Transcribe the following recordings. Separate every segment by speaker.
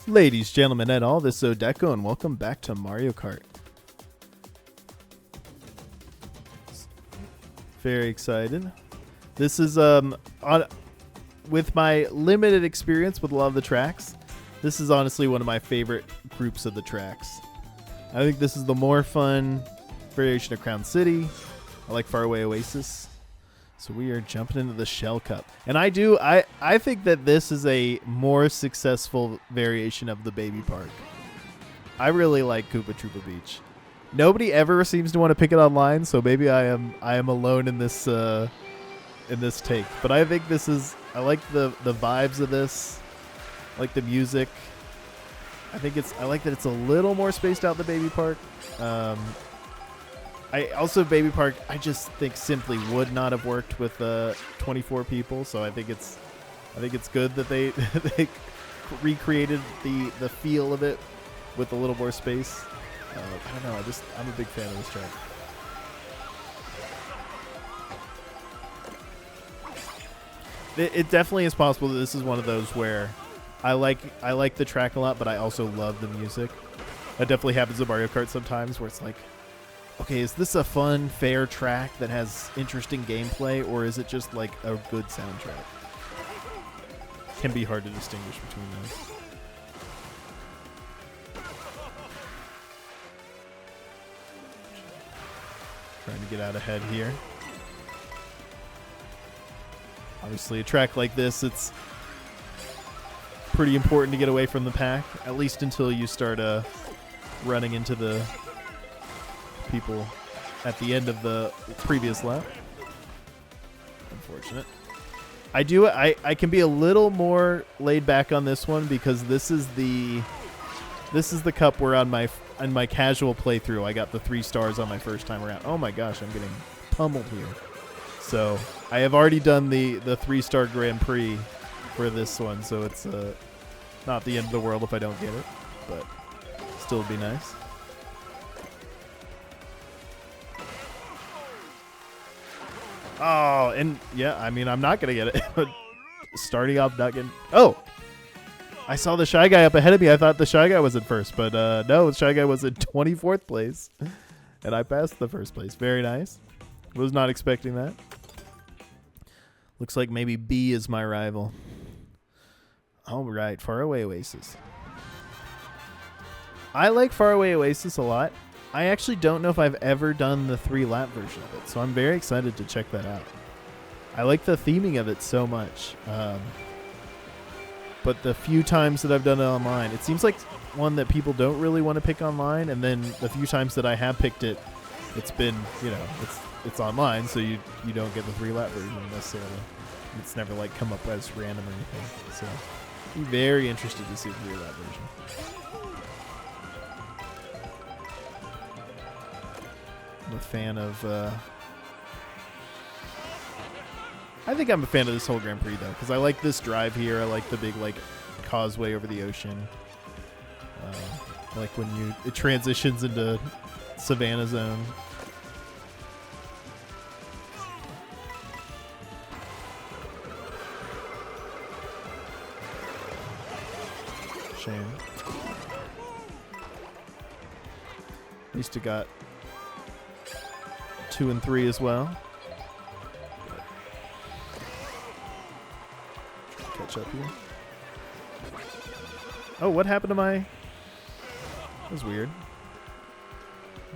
Speaker 1: Ladies, gentlemen, and all, this is Odeko, and welcome back to Mario Kart. Very excited. This is with my limited experience with a lot of the tracks, this is honestly one of my favorite groups of the tracks. I think this is the more fun variation of Crown City. I like Faraway Oasis. So we are jumping into the Shell Cup. And I think that this is a more successful variation of the Baby Park. I really like Koopa Troopa Beach. Nobody ever seems to want to pick it online, so maybe I am alone in this take. But I think this is, I like the vibes of this. I like the music. I like that it's a little more spaced out than Baby Park. Baby Park, I just think simply would not have worked with 24 people. So I think it's good that they they recreated the feel of it with a little more space. I don't know. I'm a big fan of this track. It definitely is possible that this is one of those where I like the track a lot, but I also love the music. That definitely happens in Mario Kart sometimes, where it's like, okay, is this a fun, fair track that has interesting gameplay, or is it just like a good soundtrack? Can be hard to distinguish between those. Trying to get out ahead here. Obviously, a track like this, it's pretty important to get away from the pack, at least until you start running into the people at the end of the previous lap. Unfortunate. I can be a little more laid back on this one because this is the cup where on my casual playthrough I got the 3 stars on my first time around. Oh my gosh, I'm getting pummeled here. So I have already done the 3-star Grand Prix for this one, so it's not the end of the world if I don't get it, but still would be nice. Oh, and yeah, I mean, I'm not going to get it. But starting off not getting... Oh! I saw the Shy Guy up ahead of me. I thought the Shy Guy was in first, but no, the Shy Guy was in 24th place. And I passed the first place. Very nice. Was not expecting that. Looks like maybe B is my rival. All right, Faraway Oasis. I like Faraway Oasis a lot. I actually don't know if I've ever done the 3-lap version of it, so I'm very excited to check that out. I like the theming of it so much. But the few times that I've done it online, it seems like one that people don't really want to pick online, and then the few times that I have picked it, it's been, it's online, so you don't get the 3-lap version necessarily. It's never like come up as random or anything. So I'm very interested to see the 3-lap version. I'm a fan of I think I'm a fan of this whole Grand Prix though, because I like this drive here. I like the big causeway over the ocean. I like when it transitions into Savannah Zone. Shame. At least it got 2 and 3 as well. Catch up here. Oh, what happened to my... That was weird.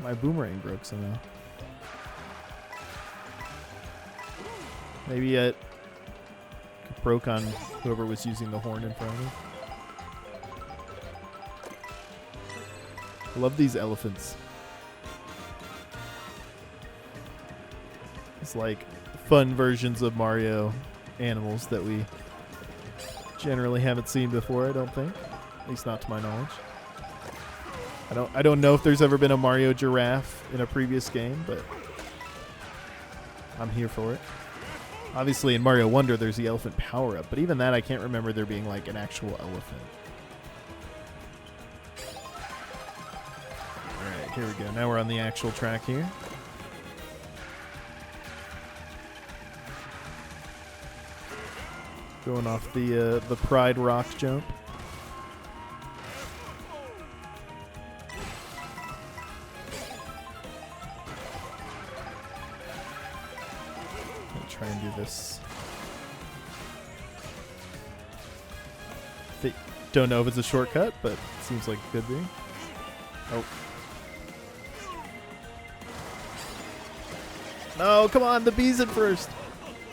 Speaker 1: My boomerang broke somehow. Maybe it broke on whoever was using the horn in front of me. I love these elephants. It's like fun versions of Mario animals that we generally haven't seen before, I don't think. At least not to my knowledge. I don't know if there's ever been a Mario giraffe in a previous game, but I'm here for it. Obviously in Mario Wonder there's the elephant power-up, but even that I can't remember there being like an actual elephant. Alright, here we go. Now we're on the actual track here. Going off the Pride Rock jump. try and do this. Don't know if it's a shortcut, but it seems like it could be. Oh. No, come on, the bee's at first.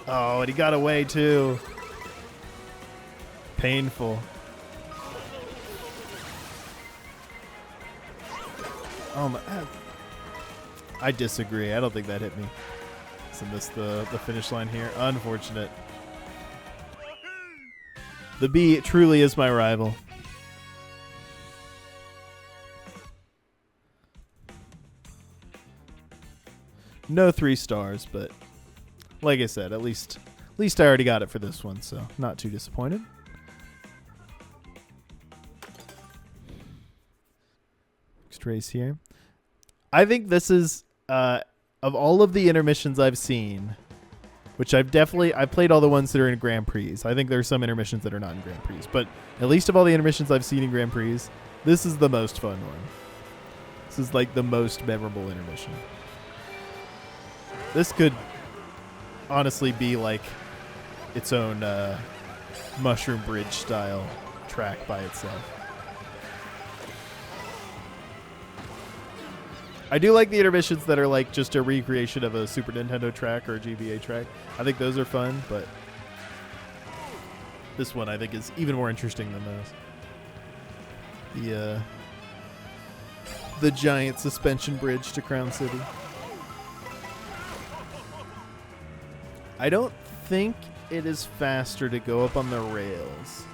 Speaker 1: Oh, and he got away too. Painful. Oh my. I disagree. I don't think that hit me. So missed the finish line here. Unfortunate. The bee truly is my rival. No 3 stars, but like I said, at least I already got it for this one, so not too disappointed. Next race here. I think this is of all of the intermissions I've seen, which I've played all the ones that are in Grand Prix. I think there's some intermissions that are not in Grand Prix, but at least of all the intermissions I've seen in Grand Prix, this is the most fun one. This is like the most memorable intermission. This could honestly be like its own Mushroom Bridge style track by itself. I do like the intermissions that are like just a recreation of a Super Nintendo track or a GBA track. I think those are fun, but this one I think is even more interesting than those. The giant suspension bridge to Crown City. I don't think it is faster to go up on the rails.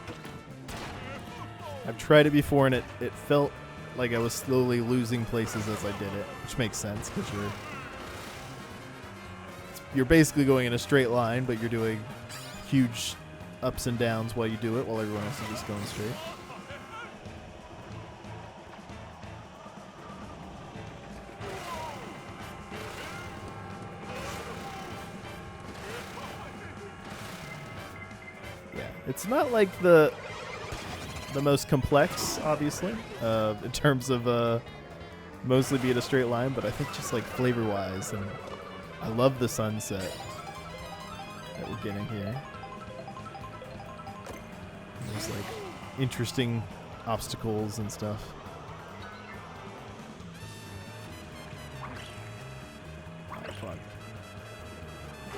Speaker 1: I've tried it before and it felt like I was slowly losing places as I did it, which makes sense because you're basically going in a straight line, but you're doing huge ups and downs while you do it, while everyone else is just going straight. Yeah, it's not like the most complex, obviously, in terms of mostly being a straight line, but I think just like flavor-wise, and I love the sunset that we're getting here. There's like interesting obstacles and stuff. Oh, fuck.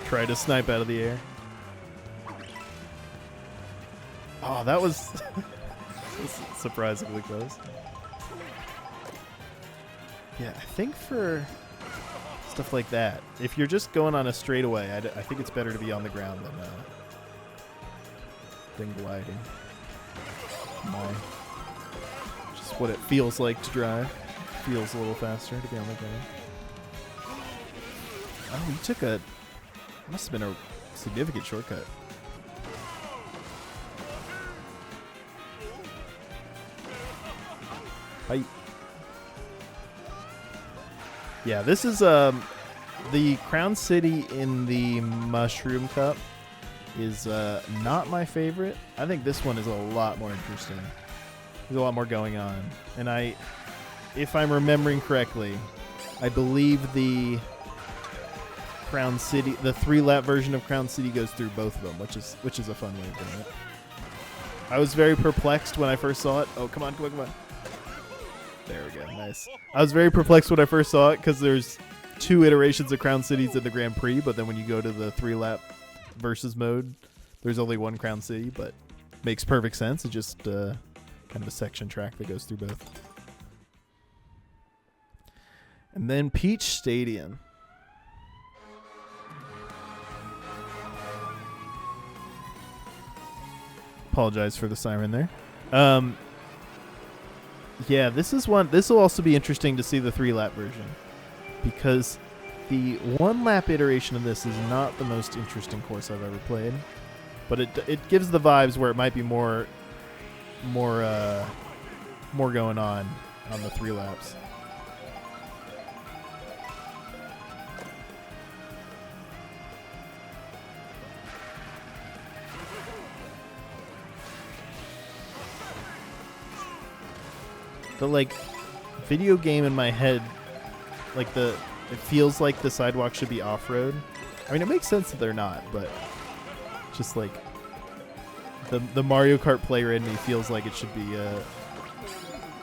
Speaker 1: Try to snipe out of the air. Oh, that was surprisingly close. Yeah, I think for stuff like that, if you're just going on a straightaway, I think it's better to be on the ground than gliding. Just what it feels like to drive. Feels a little faster to be on the ground. Oh, you took must have been a significant shortcut. Yeah, this is the Crown City in the Mushroom Cup is not my favorite. I think this one is a lot more interesting. There's a lot more going on. And if I'm remembering correctly, I believe the Crown City, the 3-lap version of Crown City goes through both of them, which is a fun way of doing it. I was very perplexed when I first saw it. Oh, come on. There we go. Nice. I was very perplexed when I first saw it because there's 2 iterations of Crown Cities in the Grand Prix, but then when you go to the 3-lap versus mode, there's only one Crown City, but makes perfect sense. It's just kind of a section track that goes through both. And then Peach Stadium. Apologize for the siren there. Yeah, this will also be interesting to see the 3-lap version, because the 1-lap iteration of this is not the most interesting course I've ever played, but it gives the vibes where it might be more going on the 3 laps. The video game in my head, it feels like the sidewalk should be off-road, I mean, it makes sense that they're not, but just like the Mario Kart player in me feels like it should be,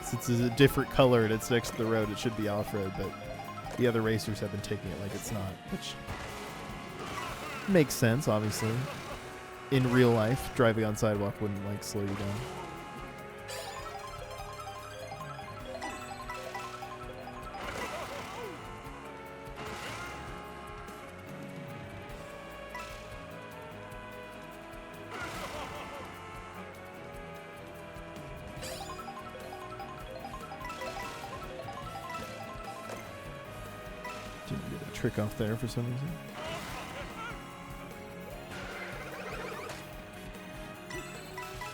Speaker 1: since it's a different color and it's next to the road, it should be off-road, but the other racers have been taking it like it's not, which makes sense, obviously. In real life, driving on sidewalk wouldn't like slow you down. Didn't get a trick off there for some reason.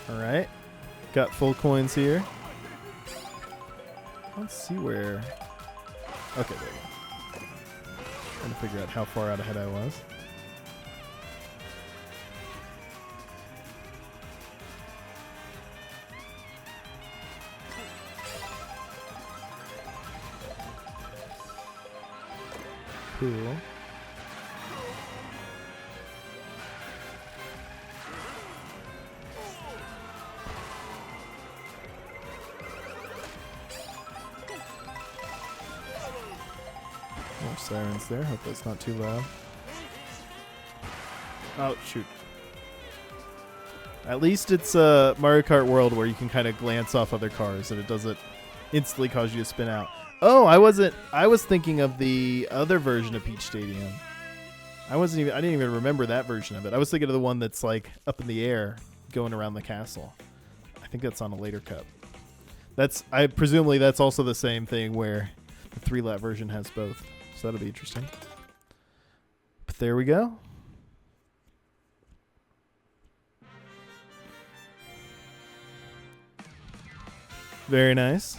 Speaker 1: Alright. Got full coins here. Let's see where... Okay, there we go. Trying to figure out how far out ahead I was. Cool. More sirens there. Hope that's not too loud. Oh, shoot. At least it's a Mario Kart World where you can kind of glance off other cars and it doesn't instantly cause you to spin out. Oh, I was thinking of the other version of Peach Stadium. I didn't even remember that version of it. I was thinking of the one that's like up in the air going around the castle. I think that's on a later cup. Presumably that's also the same thing where the 3-lap version has both. So that'll be interesting. But there we go. Very nice.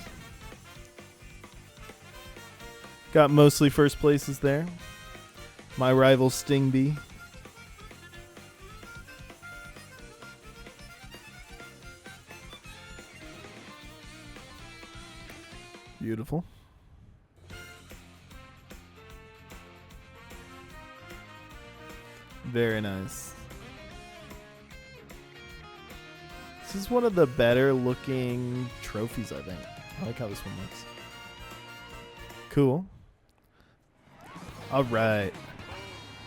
Speaker 1: Got mostly first places there. My rival Sting Bee. Beautiful. Very nice. This is one of the better looking trophies, I think. I like how this one looks. Cool. All right.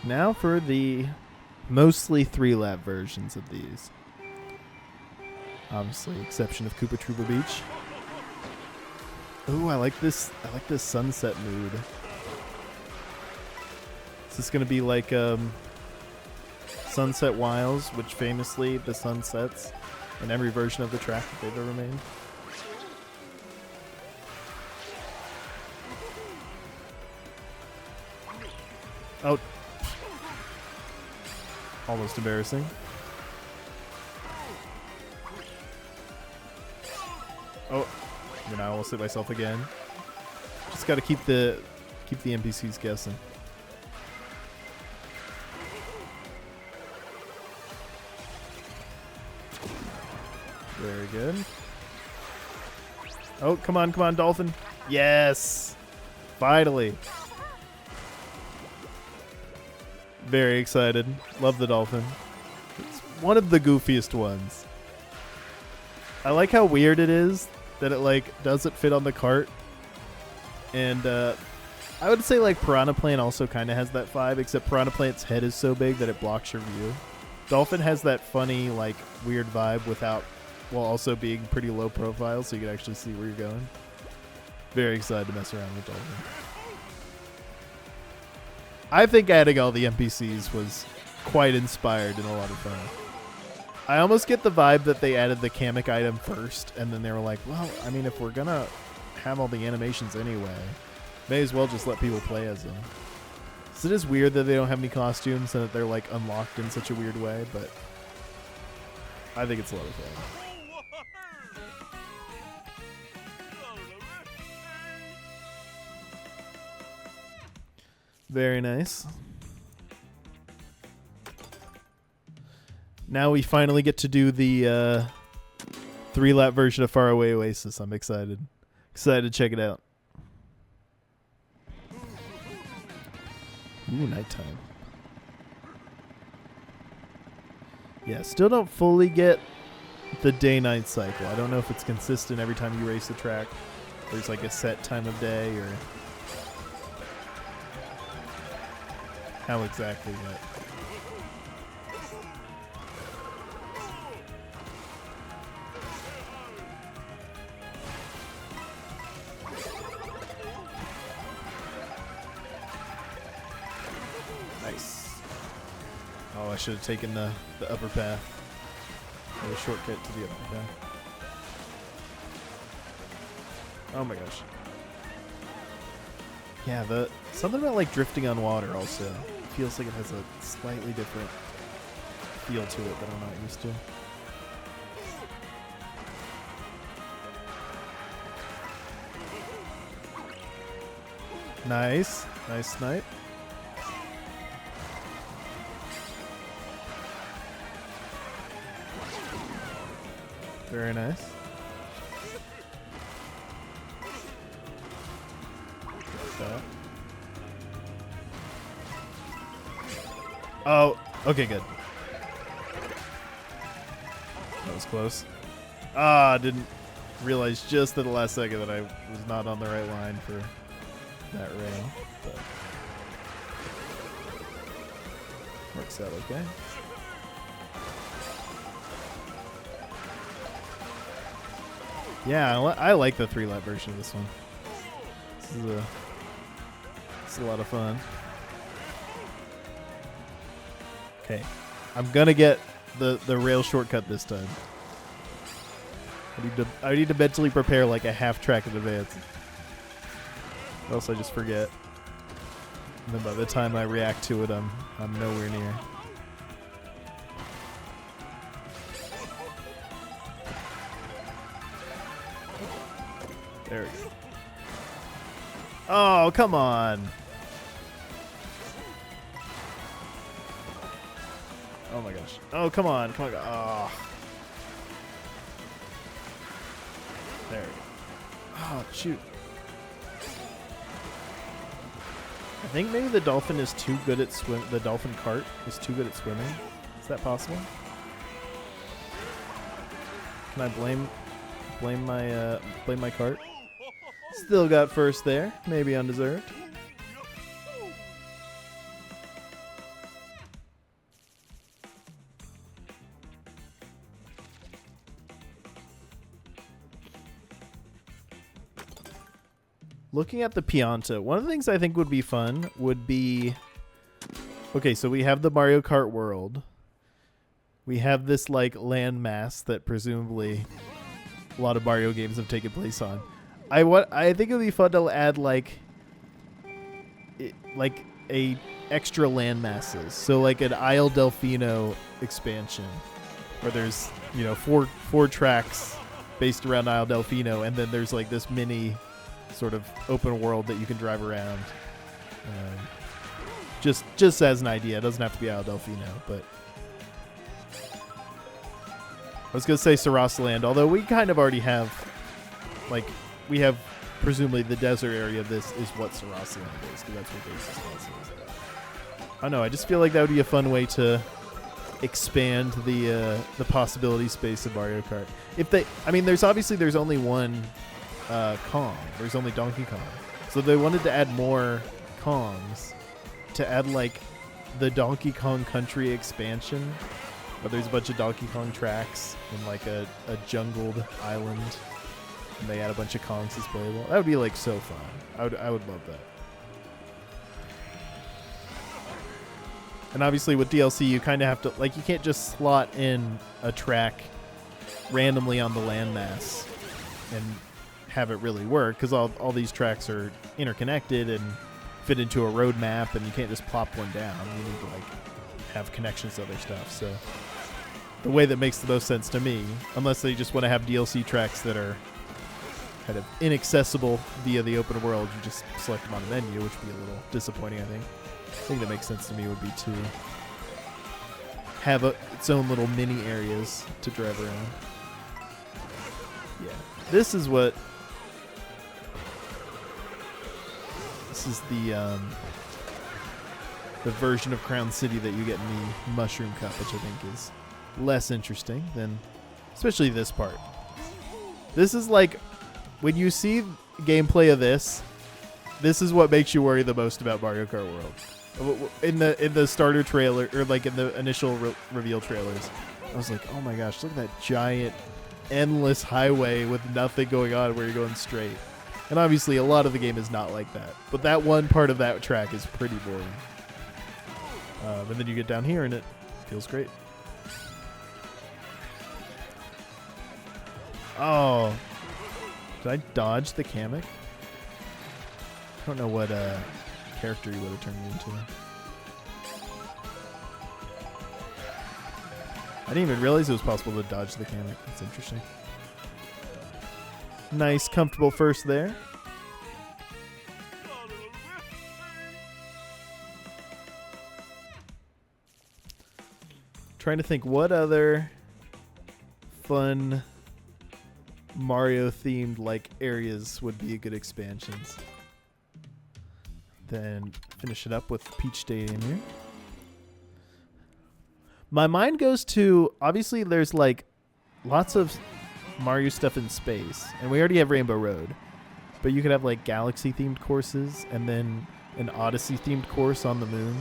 Speaker 1: Now for the mostly 3-lap versions of these. Obviously, exception of Koopa Troopa Beach. Ooh, I like this. I like this sunset mood. Is this gonna be like Sunset Wilds, which famously the sun sets in every version of the track that they've ever made? Oh. Almost embarrassing. Oh. I almost hit myself again. Just got to keep the NPCs guessing. Very good. Oh, come on, Dolphin. Yes. Finally. Very excited. Love the Dolphin. It's one of the goofiest ones. I like how weird it is that it like doesn't fit on the cart. And I would say like Piranha Plant also kind of has that vibe, except Piranha Plant's head is so big that it blocks your view. Dolphin has that funny like weird vibe while also being pretty low profile, so you can actually see where you're going. Very excited to mess around with Dolphin. I think adding all the NPCs was quite inspired and a lot of fun. I almost get the vibe that they added the Kamek item first, and then they were like, well, I mean, if we're going to have all the animations anyway, may as well just let people play as them. So it is weird that they don't have any costumes and that they're like unlocked in such a weird way, but I think it's a lot of fun. Very nice. Now we finally get to do the 3-lap version of Faraway Oasis. I'm excited. Excited to check it out. Ooh, nighttime. Yeah, still don't fully get the day-night cycle. I don't know if it's consistent every time you race the track. There's like a set time of day or how exactly, but nice. Oh, I should have taken the upper path. Or the shortcut to the upper path. Oh my gosh. Yeah, something about like drifting on water also. It feels like it has a slightly different feel to it that I'm not used to. Nice. Nice snipe. Very nice. That. Oh, okay, good. That was close. Ah, didn't realize just at the last second that I was not on the right line for that rail, but works out okay. Yeah, I like the 3-lap version of this one. It's a lot of fun. Okay, I'm gonna get the rail shortcut this time. I need to mentally prepare like a half track in advance, or else I just forget. And then by the time I react to it, I'm nowhere near. There we go. Oh, come on. Oh my gosh. Oh, come on. Come on. Oh. There we go. Oh, shoot. I think maybe the dolphin is too good at the dolphin cart is too good at swimming. Is that possible? Can I blame my cart? Still got first there. Maybe undeserved. Looking at the Pianta, one of the things I think would be fun would be... Okay, so we have the Mario Kart world. We have this, like, landmass that presumably a lot of Mario games have taken place on. I think it would be fun to add, like a extra land masses. So, like, an Isle Delfino expansion where there's, you know, four tracks based around Isle Delfino, and then there's, like, this mini sort of open world that you can drive around. Just as an idea. It doesn't have to be Isle Delfino, but I was going to say Sarasaland, although we kind of already have, like, we have presumably the desert area. This is what Sarasaland is, because that's what Basis is. I don't know, I just feel like that would be a fun way to expand the possibility space of Mario Kart. There's only one Kong. There's only Donkey Kong. So they wanted to add more Kongs, to add like the Donkey Kong Country expansion, where there's a bunch of Donkey Kong tracks and like a jungled island, and they add a bunch of Kongs as playable. That would be like so fun. I would love that. And obviously with DLC, you kind of have to, like, you can't just slot in a track randomly on the landmass and have it really work, because all these tracks are interconnected and fit into a road map, and you can't just plop one down. You need to, like, have connections to other stuff. So the way that makes the most sense to me, unless they just want to have DLC tracks that are kind of inaccessible via the open world, you just select them on the menu, which would be a little disappointing, I think. The thing that makes sense to me would be to have its own little mini areas to drive around. Yeah, this is the version of Crown City that you get in the Mushroom Cup, which I think is less interesting than, especially this part. This is like, when you see gameplay of this is what makes you worry the most about Mario Kart World. In the starter trailer, or like in the initial reveal trailers, I was like, oh my gosh, look at that giant, endless highway with nothing going on where you're going straight. And obviously a lot of the game is not like that. But that one part of that track is pretty boring. And then you get down here and it feels great. Oh. Did I dodge the Kamek? I don't know what character he would have turned me into. I didn't even realize it was possible to dodge the Kamek. That's interesting. Nice, comfortable first there. Trying to think what other fun Mario-themed like areas would be good expansions. Then finish it up with Peach Stadium here. My mind goes to, obviously there's like lots of Mario stuff in space, and we already have Rainbow Road, but you could have like Galaxy themed courses and then an Odyssey themed course on the moon.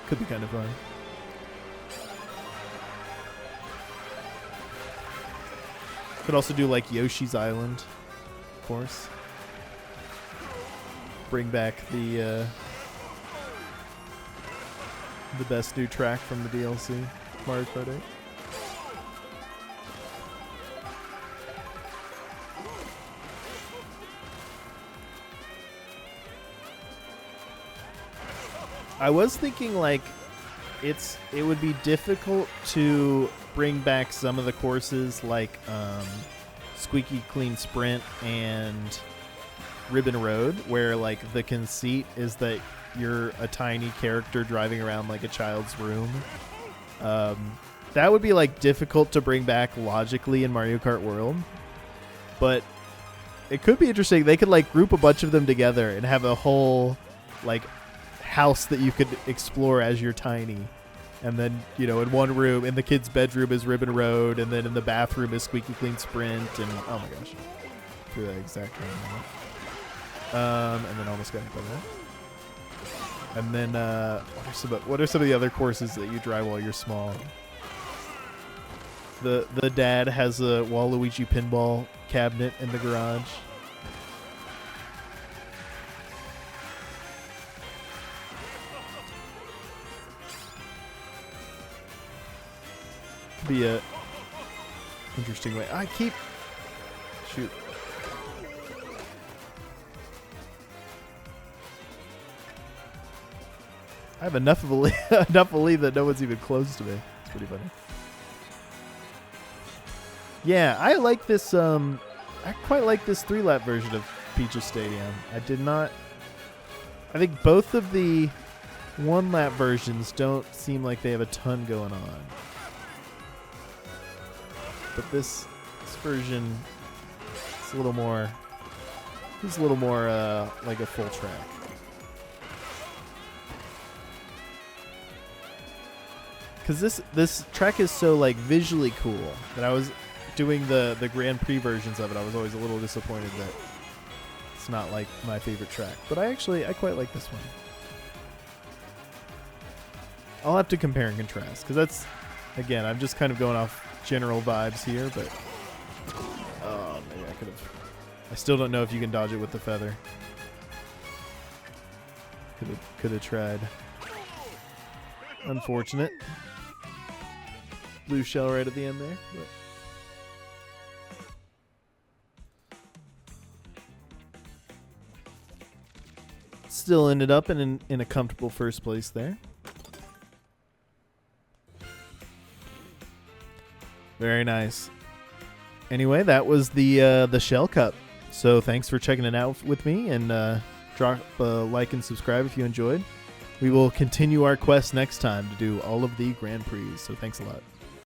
Speaker 1: Could be kind of fun. Could also do like Yoshi's Island course. Bring back the best new track from the DLC, Mario Kart 8. I was thinking like it would be difficult to bring back some of the courses like Squeaky Clean Sprint and Ribbon Road, where like the conceit is that you're a tiny character driving around like a child's room. That would be like difficult to bring back logically in Mario Kart World, but it could be interesting. They could like group a bunch of them together and have a whole like house that you could explore as you're tiny. And then, you know, in one room, in the kid's bedroom is Ribbon Road, and then in the bathroom is Squeaky Clean Sprint, and oh my gosh, threw that exact one. And then almost got hit by that. And then, what are some of the other courses that you drive while you're small? The dad has a Waluigi pinball cabinet in the garage. Be a interesting way. Shoot. I have enough belief that no one's even close to me. It's pretty funny. Yeah, I like this. I quite like this 3-lap version of Peach's Stadium. I think both of the 1-lap versions don't seem like they have a ton going on. But this version is a little more. It's a little more like a full track. Because this track is so like visually cool that I was doing the Grand Prix versions of it. I was always a little disappointed that it's not like my favorite track. But I quite like this one. I'll have to compare and contrast because that's, again, I'm just kind of going off general vibes here, but maybe I could have. I still don't know if you can dodge it with the feather. Could have tried. Unfortunate. Blue shell right at the end there. But still ended up in a comfortable first place there. Very nice. Anyway, that was the Shell Cup. So thanks for checking it out with me, and drop a like and subscribe if you enjoyed. We will continue our quest next time to do all of the Grand Prix. So thanks a lot.